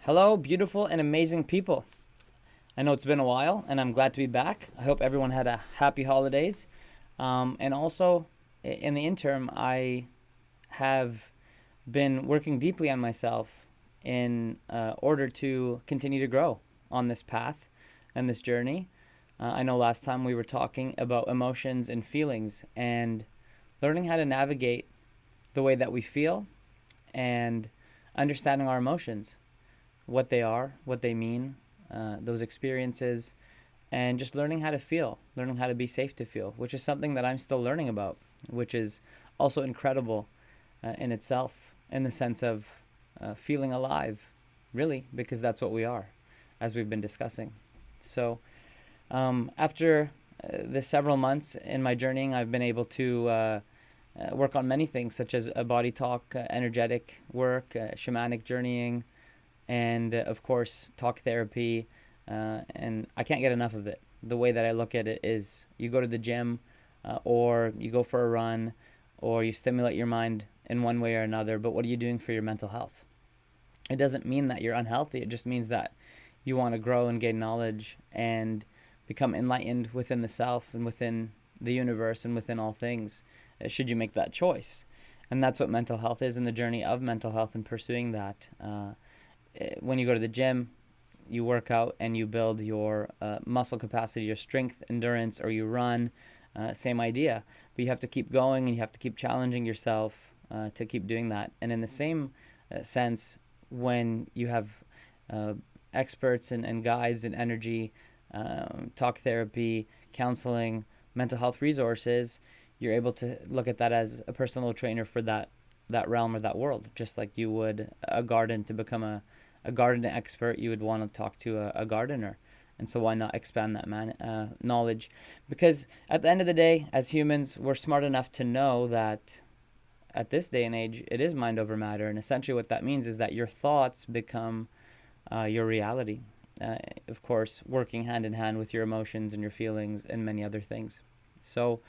Hello, beautiful and amazing people. I know it's been a while, and I'm glad to be back. I hope everyone had a happy holidays. And also, in the interim, I have been working deeply on myself in order to continue to grow on this path and this journey. I know last time we were talking about emotions and feelings and learning how to navigate the way that we feel and understanding our emotions, what they are, what they mean, those experiences, and just learning how to feel, learning how to be safe to feel, which is something that I'm still learning about, which is also incredible in itself, in the sense of feeling alive, really, because that's what we are, as we've been discussing. So, after the several months in my journeying, I've been able to work on many things, such as body talk, energetic work, shamanic journeying, and of course talk therapy, and I can't get enough of it. The way that I look at it is you go to the gym, or you go for a run, or you stimulate your mind in one way or another, but what are you doing for your mental health? It doesn't mean that you're unhealthy. It just means that you want to grow and gain knowledge and become enlightened within the self and within the universe and within all things, should you make that choice. And that's what mental health is, in the journey of mental health and pursuing that. When you go to the gym, you work out and you build your muscle capacity, your strength, endurance, or you run. Same idea. But you have to keep going and you have to keep challenging yourself to keep doing that. And in the same sense, when you have experts and guides and energy, talk therapy, counseling, mental health resources, you're able to look at that as a personal trainer for that realm or that world, just like you would a garden. To become a garden expert, you would want to talk to a gardener. And so why not expand that knowledge? Because at the end of the day, as humans, we're smart enough to know that at this day and age, it is mind over matter. And essentially what that means is that your thoughts become your reality. Of course, working hand in hand with your emotions and your feelings and many other things. So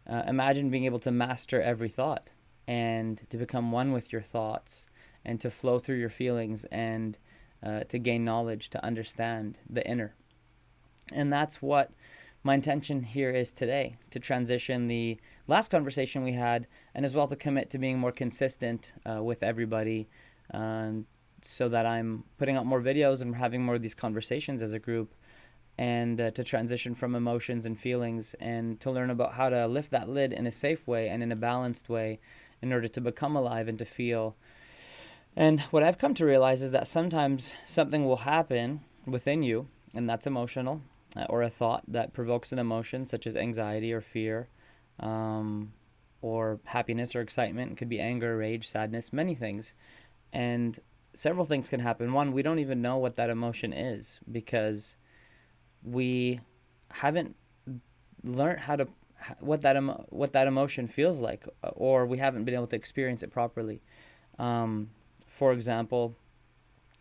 imagine being able to master every thought and to become one with your thoughts and to flow through your feelings and to gain knowledge, to understand the inner. And that's what my intention here is today, to transition the last conversation we had, and as well to commit to being more consistent with everybody, so that I'm putting out more videos and we're having more of these conversations as a group, and to transition from emotions and feelings and to learn about how to lift that lid in a safe way and in a balanced way in order to become alive and to feel. And what I've come to realize is that sometimes something will happen within you, and that's emotional, or a thought that provokes an emotion such as anxiety or fear, or happiness or excitement. It could be anger, rage, sadness, many things. And several things can happen. One, we don't even know what that emotion is because we haven't learned how to what that emotion feels like, or we haven't been able to experience it properly. For example,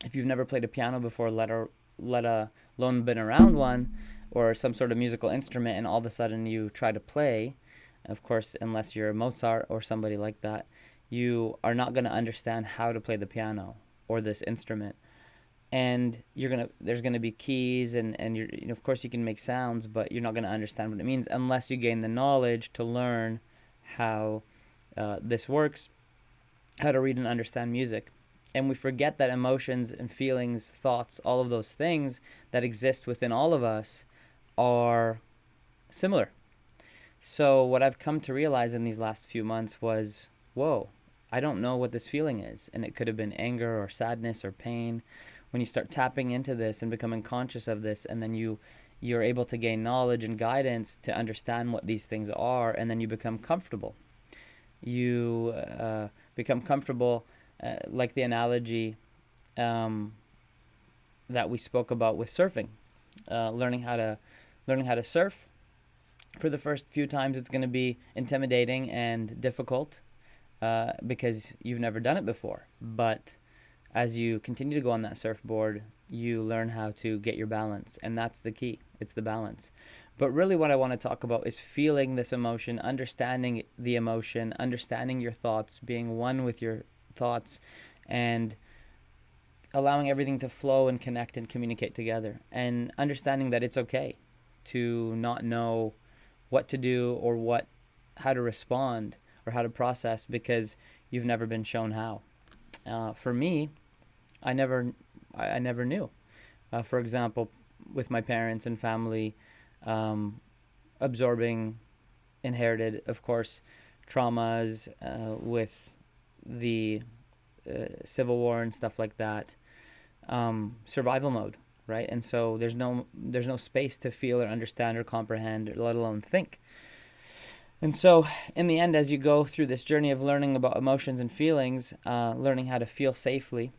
if you've never played a piano before, let alone been around one, or some sort of musical instrument, and all of a sudden you try to play, of course, unless you're Mozart or somebody like that, you are not going to understand how to play the piano or this instrument. And there's gonna be keys, and of course you can make sounds, but you're not gonna understand what it means unless you gain the knowledge to learn how this works, how to read and understand music. And we forget that emotions and feelings, thoughts, all of those things that exist within all of us are similar. So what I've come to realize in these last few months was, whoa, I don't know what this feeling is. And it could have been anger or sadness or pain. When you start tapping into this and becoming conscious of this, and then you're able to gain knowledge and guidance to understand what these things are, and then you become comfortable. You become comfortable, like the analogy that we spoke about with surfing. Learning how to surf. For the first few times, it's going to be intimidating and difficult because you've never done it before. But as you continue to go on that surfboard, you learn how to get your balance, and that's the key. It's the balance. But really what I want to talk about is feeling this emotion, understanding the emotion, understanding your thoughts, being one with your thoughts, and allowing everything to flow and connect and communicate together, and understanding that it's okay to not know what to do or how to respond or how to process because you've never been shown how. For me, I never knew. For example, with my parents and family, absorbing inherited, of course, traumas with the Civil War and stuff like that, survival mode, right? And so there's no space to feel or understand or comprehend, or let alone think. And so, in the end, as you go through this journey of learning about emotions and feelings, learning how to feel safely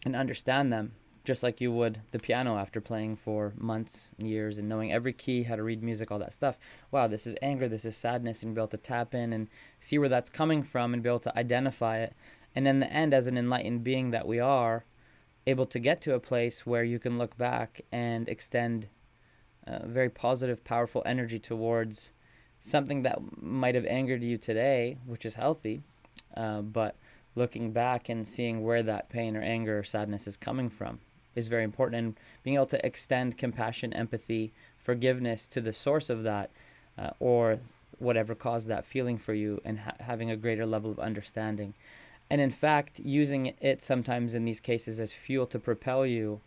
and understand them, just like you would the piano after playing for months and years and knowing every key, how to read music, all that stuff. Wow, this is anger, this is sadness, and be able to tap in and see where that's coming from and be able to identify it. And in the end, as an enlightened being that we are, able to get to a place where you can look back and extend very positive, powerful energy towards something that might have angered you today, which is healthy, but looking back and seeing where that pain or anger or sadness is coming from is very important. And being able to extend compassion, empathy, forgiveness to the source of that, or whatever caused that feeling for you, and having a greater level of understanding. And in fact, using it sometimes in these cases as fuel to propel you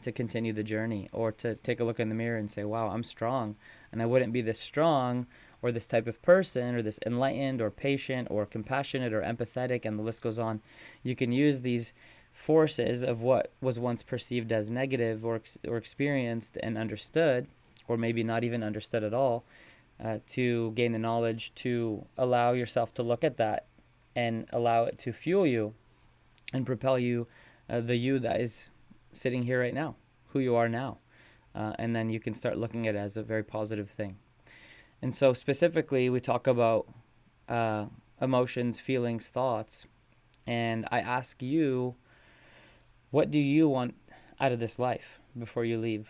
to continue the journey, or to take a look in the mirror and say, wow, I'm strong, and I wouldn't be this strong or this type of person or this enlightened or patient or compassionate or empathetic, and the list goes on. You can use these forces of what was once perceived as negative or experienced and understood, or maybe not even understood at all, to gain the knowledge to allow yourself to look at that and allow it to fuel you and propel you, the you that is sitting here right now, who you are now. And then you can start looking at it as a very positive thing. And so specifically, we talk about emotions, feelings, thoughts. And I ask you, what do you want out of this life before you leave?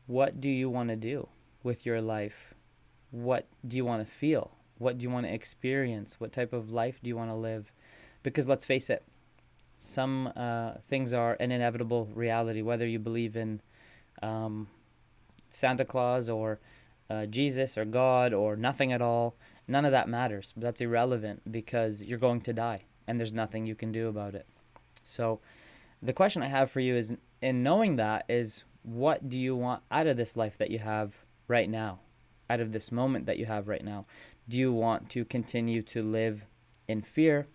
What do you want to do with your life? What do you want to feel? What do you want to experience? What type of life do you want to live? Because let's face it, some things are an inevitable reality, whether you believe in Santa Claus or Jesus or God or nothing at all. None of that matters. That's irrelevant because you're going to die and there's nothing you can do about it. So the question I have for you is, in knowing that, is what do you want out of this life that you have right now, out of this moment that you have right now? Do you want to continue to live in fear,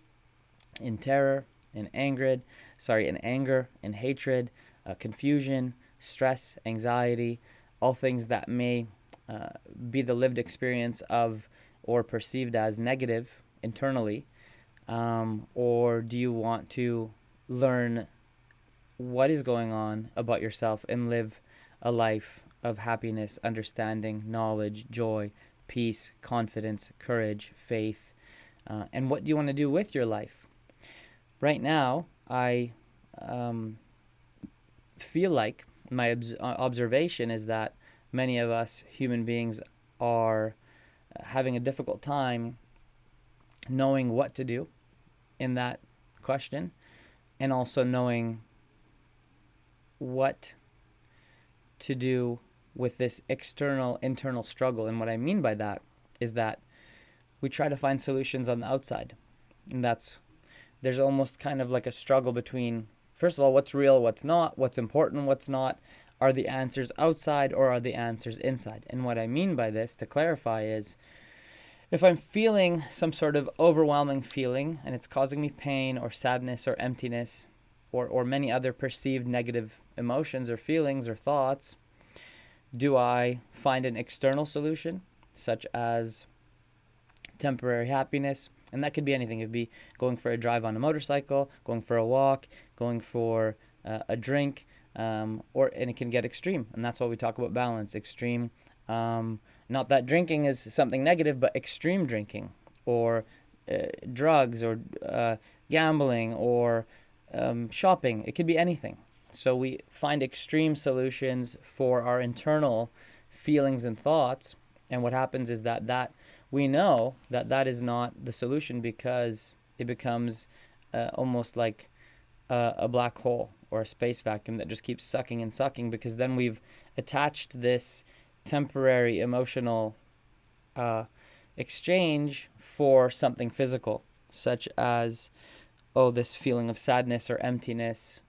in terror, in anger, in hatred, confusion, stress, anxiety, all things that may be the lived experience of or perceived as negative internally? Or do you want to learn what is going on about yourself and live a life of happiness, understanding, knowledge, joy, peace, confidence, courage, faith? And what do you want to do with your life? Right now, I feel like my observation is that many of us human beings are having a difficult time knowing what to do in that question, and also knowing what to do with this internal struggle. And what I mean by that is that we try to find solutions on the outside, and there's almost kind of like a struggle between, first of all, what's real, what's not, what's important, what's not. Are the answers outside or are the answers inside? And what I mean by this, to clarify, is if I'm feeling some sort of overwhelming feeling and it's causing me pain or sadness or emptiness or many other perceived negative emotions or feelings or thoughts, do I find an external solution, such as temporary happiness? And that could be anything. It could be going for a drive on a motorcycle, going for a walk, going for a drink, and it can get extreme. And that's why we talk about balance, extreme. Not that drinking is something negative, but extreme drinking, or drugs, or gambling, or shopping. It could be anything. So we find extreme solutions for our internal feelings and thoughts. And what happens is that we know that is not the solution, because it becomes almost like a black hole or a space vacuum that just keeps sucking and sucking, because then we've attached this temporary emotional exchange for something physical, such as, oh, this feeling of sadness or emptiness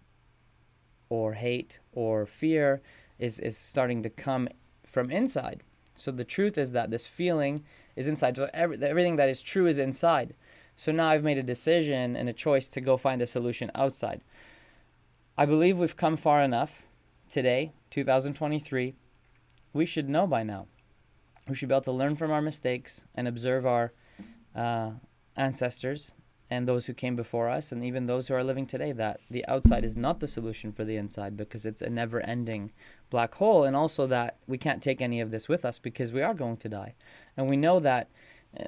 or hate or fear is starting to come from inside. So the truth is that this feeling is inside. So everything that is true is inside. So now I've made a decision and a choice to go find a solution outside. I believe we've come far enough today, 2023. We should know by now. We should be able to learn from our mistakes and observe our ancestors and those who came before us, and even those who are living today, that the outside is not the solution for the inside, because it's a never-ending black hole, and also that we can't take any of this with us because we are going to die. And we know that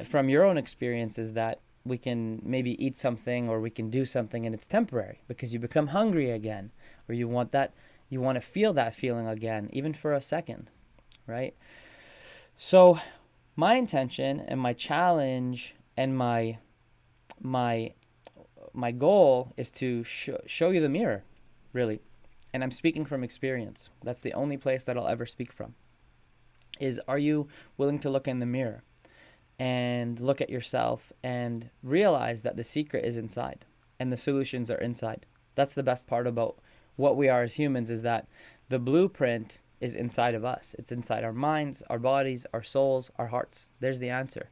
from your own experiences that we can maybe eat something or we can do something and it's temporary because you become hungry again, or you want to feel that feeling again, even for a second, right? So my intention and my challenge and my goal is to show you the mirror, really. And I'm speaking from experience. That's the only place that I'll ever speak from. Is, are you willing to look in the mirror and look at yourself and realize that the secret is inside and the solutions are inside? That's the best part about what we are as humans, is that the blueprint is inside of us. It's inside our minds, our bodies, our souls, our hearts. There's the answer.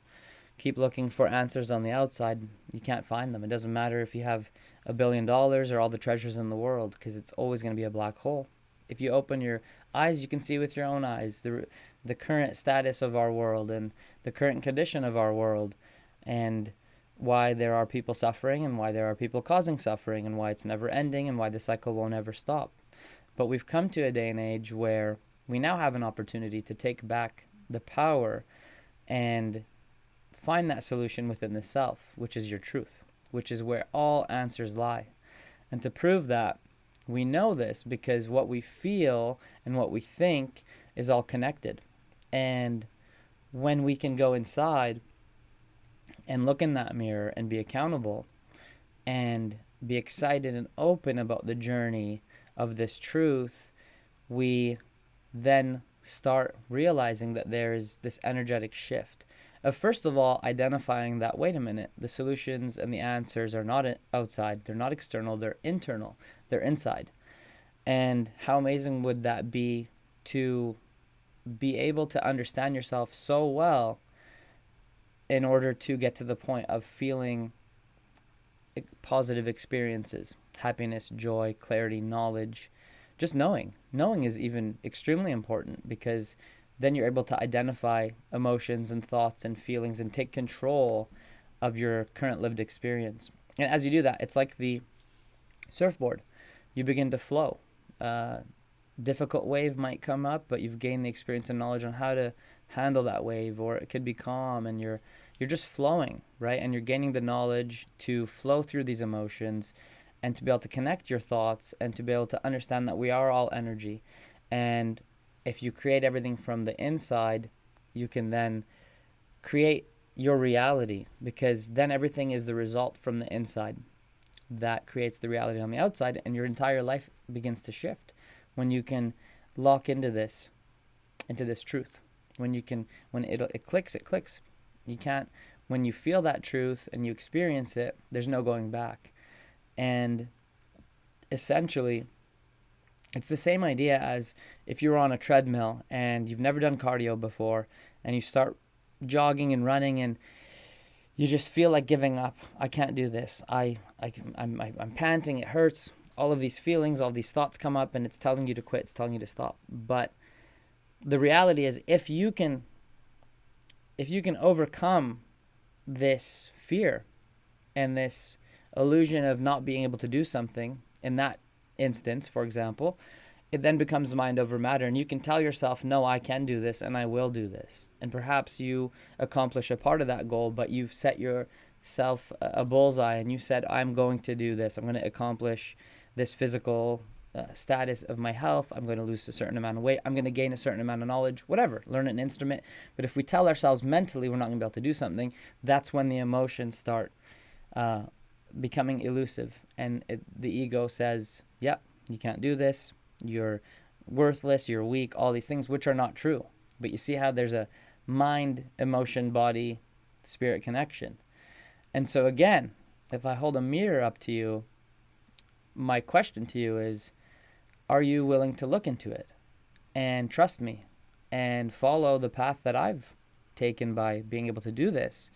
Keep looking for answers on the outside. You can't find them. It doesn't matter if you have $1 billion or all the treasures in the world, because it's always going to be a black hole. If you open your eyes, you can see with your own eyes the current status of our world and the current condition of our world, and why there are people suffering and why there are people causing suffering and why it's never ending and why the cycle won't ever stop. But we've come to a day and age where we now have an opportunity to take back the power and find that solution within the self, which is your truth, which is where all answers lie. And to prove that, we know this because what we feel and what we think is all connected. And when we can go inside and look in that mirror and be accountable and be excited and open about the journey of this truth, we then start realizing that there is this energetic shift of, first of all, identifying that, wait a minute, the solutions and the answers are not outside, they're not external, they're internal, they're inside. And how amazing would that be to be able to understand yourself so well in order to get to the point of feeling positive experiences, happiness, joy, clarity, knowledge, just knowing. Knowing is even extremely important, because then you're able to identify emotions and thoughts and feelings and take control of your current lived experience. And as you do that, it's like the surfboard. You begin to flow. Difficult wave might come up, but you've gained the experience and knowledge on how to handle that wave, or it could be calm and you're just flowing, right? And you're gaining the knowledge to flow through these emotions and to be able to connect your thoughts and to be able to understand that we are all energy. And if you create everything from the inside, you can then create your reality, because then everything is the result from the inside that creates the reality on the outside, and your entire life begins to shift when you can lock into this truth. When it clicks, it clicks. You can't, when you feel that truth and you experience it, there's no going back. And essentially, it's the same idea as if you're on a treadmill and you've never done cardio before, and you start jogging and running and you just feel like giving up. I can't do this. I'm panting. It hurts. All of these feelings, all these thoughts come up, and it's telling you to quit. It's telling you to stop. But the reality is, if you can overcome this fear and this illusion of not being able to do something in that instance, for example, it then becomes mind over matter, and you can tell yourself, no, I can do this and I will do this. And perhaps you accomplish a part of that goal, but you've set yourself a bullseye and you said, I'm going to do this. I'm going to accomplish this physical status of my health. I'm going to lose a certain amount of weight. I'm going to gain a certain amount of knowledge, whatever, learn an instrument. But if we tell ourselves mentally we're not going to be able to do something, that's when the emotions start becoming elusive, and the ego says, yep, you can't do this, you're worthless, you're weak, all these things, which are not true. But you see how there's a mind, emotion, body, spirit connection. And so again, if I hold a mirror up to you, my question to you is, are you willing to look into it and trust me and follow the path that I've taken by being able to do this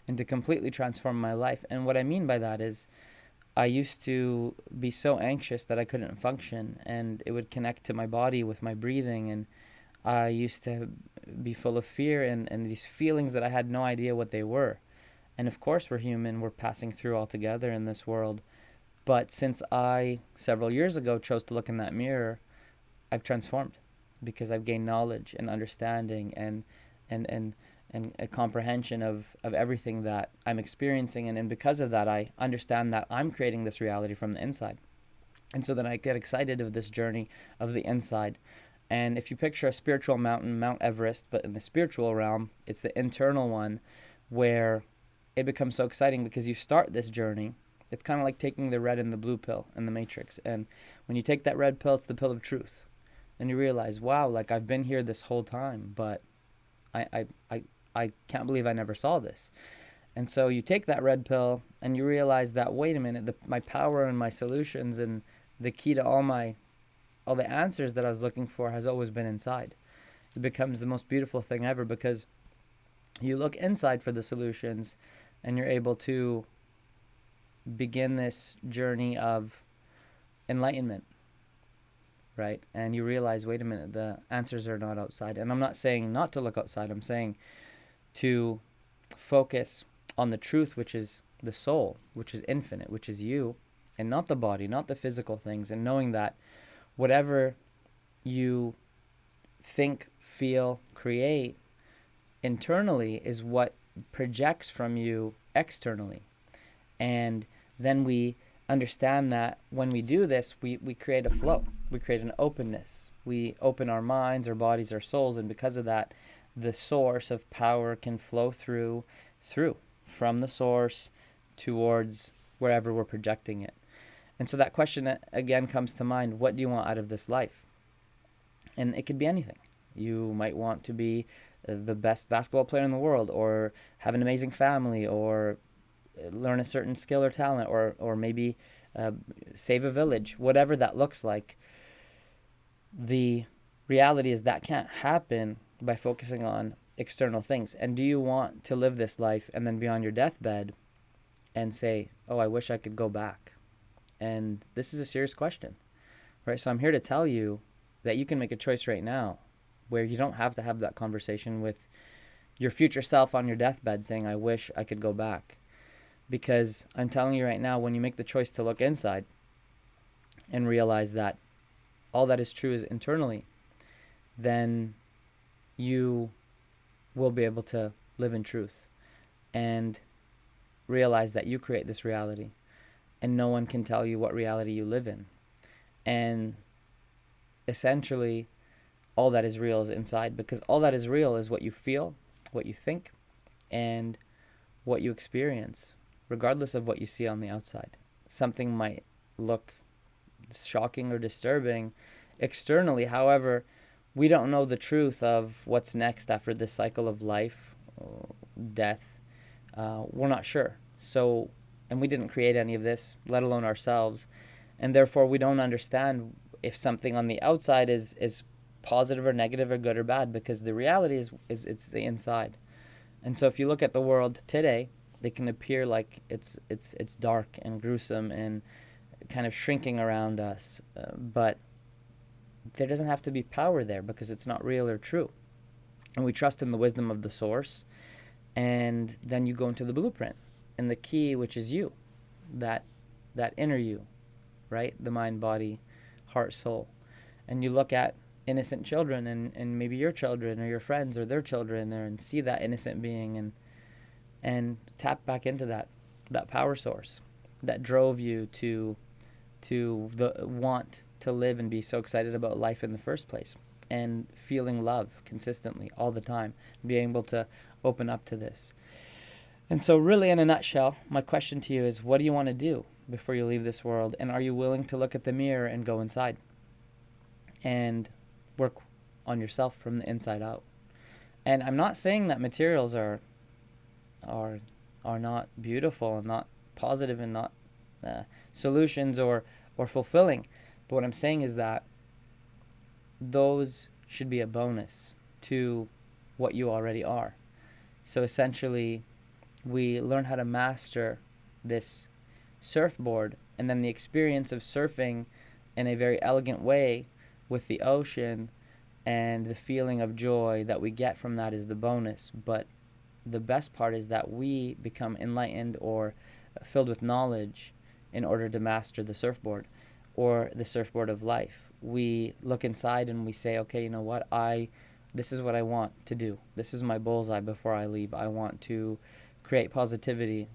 and to completely transform my life? And what I mean by that is, I used to be so anxious that I couldn't function, and it would connect to my body with my breathing, and I used to be full of fear and these feelings that I had no idea what they were. And of course we're human, we're passing through all together in this world. But since I, several years ago, chose to look in that mirror, I've transformed, because I've gained knowledge and understanding and a comprehension of everything that I'm experiencing. And because of that, I understand that I'm creating this reality from the inside. And so then I get excited of this journey of the inside. And if you picture a spiritual mountain, Mount Everest, but in the spiritual realm, it's the internal one where it becomes so exciting, because you start this journey. It's kind of like taking the red and the blue pill in the Matrix. And when you take that red pill, it's the pill of truth. And you realize, wow, like I've been here this whole time, but I can't believe I never saw this. And so you take that red pill and you realize that, wait a minute, my power and my solutions and the key to all the answers that I was looking for has always been inside. It becomes the most beautiful thing ever, because you look inside for the solutions and you're able to begin this journey of enlightenment, right? And you realize, wait a minute, the answers are not outside. And I'm not saying not to look outside. I'm saying to focus on the truth, which is the soul, which is infinite, which is you, and not the body, not the physical things. And knowing that whatever you think, feel, create internally is what projects from you externally. And then we understand that when we do this, we create a flow. We create an openness. We open our minds, our bodies, our souls, and because of that, the source of power can flow through from the source towards wherever we're projecting it. And so that question again comes to mind: what do you want out of this life? And it could be anything. You might want to be the best basketball player in the world, or have an amazing family, or learn a certain skill or talent, or maybe save a village, whatever that looks like. The reality is that can't happen by focusing on external things. And do you want to live this life and then be on your deathbed and say, oh, I wish I could go back? And this is a serious question, right? So I'm here to tell you that you can make a choice right now where you don't have to have that conversation with your future self on your deathbed saying, I wish I could go back. Because I'm telling you right now, when you make the choice to look inside and realize that all that is true is internally, then you will be able to live in truth and realize that you create this reality and no one can tell you what reality you live in. And essentially, all that is real is inside, because all that is real is what you feel, what you think, and what you experience, regardless of what you see on the outside. Something might look shocking or disturbing externally. However, we don't know the truth of what's next after this cycle of life, death. We're not sure. So, and we didn't create any of this, let alone ourselves. And therefore, we don't understand if something on the outside is positive or negative or good or bad, because the reality is it's the inside. And so if you look at the world today, it can appear like it's dark and gruesome and kind of shrinking around us, but there doesn't have to be power there, because it's not real or true. And we trust in the wisdom of the source, and then you go into the blueprint and the key, which is you, that inner you, right? The mind, body, heart, soul. And you look at innocent children and maybe your children or your friends or their children there, and see that innocent being and tap back into that power source that drove you to the want to live and be so excited about life in the first place, and feeling love consistently all the time, being able to open up to this. And so, really, in a nutshell, my question to you is, what do you want to do before you leave this world? And are you willing to look at the mirror and go inside and work on yourself from the inside out? And I'm not saying that materials are not beautiful and not positive and not solutions or fulfilling. But what I'm saying is that those should be a bonus to what you already are. So essentially, we learn how to master this surfboard, and then the experience of surfing in a very elegant way with the ocean and the feeling of joy that we get from that is the bonus. But the best part is that we become enlightened or filled with knowledge in order to master the surfboard or the surfboard of life. We look inside and we say, okay, you know what? This is what I want to do. This is my bullseye before I leave. I want to create positivity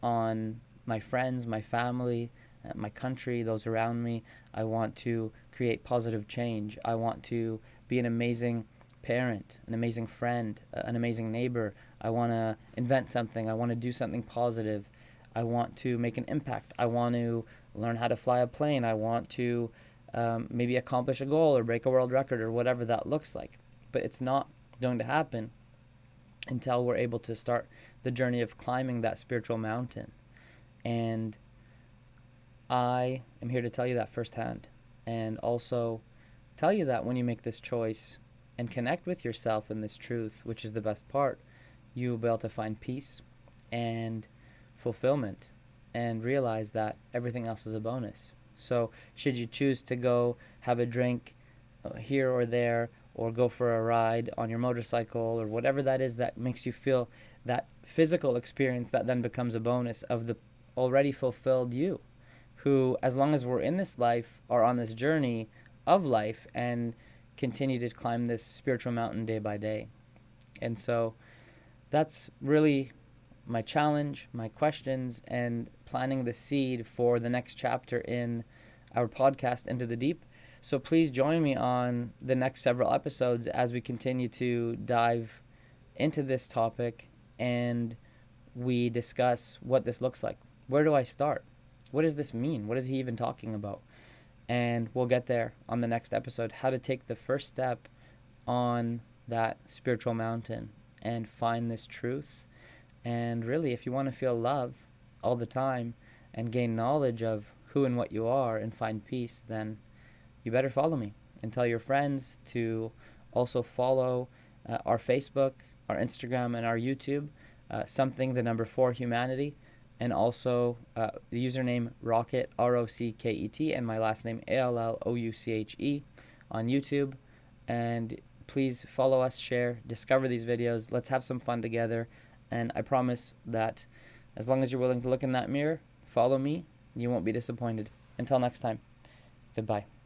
on my friends, my family, my country, those around me. I want to create positive change. I want to be an amazing parent, an amazing friend, an amazing neighbor. I want to invent something. I want to do something positive. I want to make an impact. I want to learn how to fly a plane. I want to maybe accomplish a goal or break a world record or whatever that looks like. But it's not going to happen until we're able to start the journey of climbing that spiritual mountain. And I am here to tell you that firsthand, and also tell you that when you make this choice and connect with yourself in this truth, which is the best part, you will be able to find peace and fulfillment and realize that everything else is a bonus. So should you choose to go have a drink here or there, or go for a ride on your motorcycle, or whatever that is that makes you feel that physical experience, that then becomes a bonus of the already fulfilled you, who, as long as we're in this life, are on this journey of life and continue to climb this spiritual mountain day by day. And so that's really my challenge, my questions, and planting the seed for the next chapter in our podcast, Into the Deep. So please join me on the next several episodes as we continue to dive into this topic and we discuss what this looks like. Where do I start? What does this mean? What is he even talking about? And we'll get there on the next episode, how to take the first step on that spiritual mountain and find this truth. And really, if you want to feel love all the time and gain knowledge of who and what you are and find peace, then you better follow me, and tell your friends to also follow our Facebook, our Instagram, and our YouTube, something the number 4 humanity, and also the username Rocket, Rocket, and my last name Allouche on YouTube. And please follow us, share, discover these videos. Let's have some fun together. And I promise that as long as you're willing to look in that mirror, follow me, you won't be disappointed. Until next time, goodbye.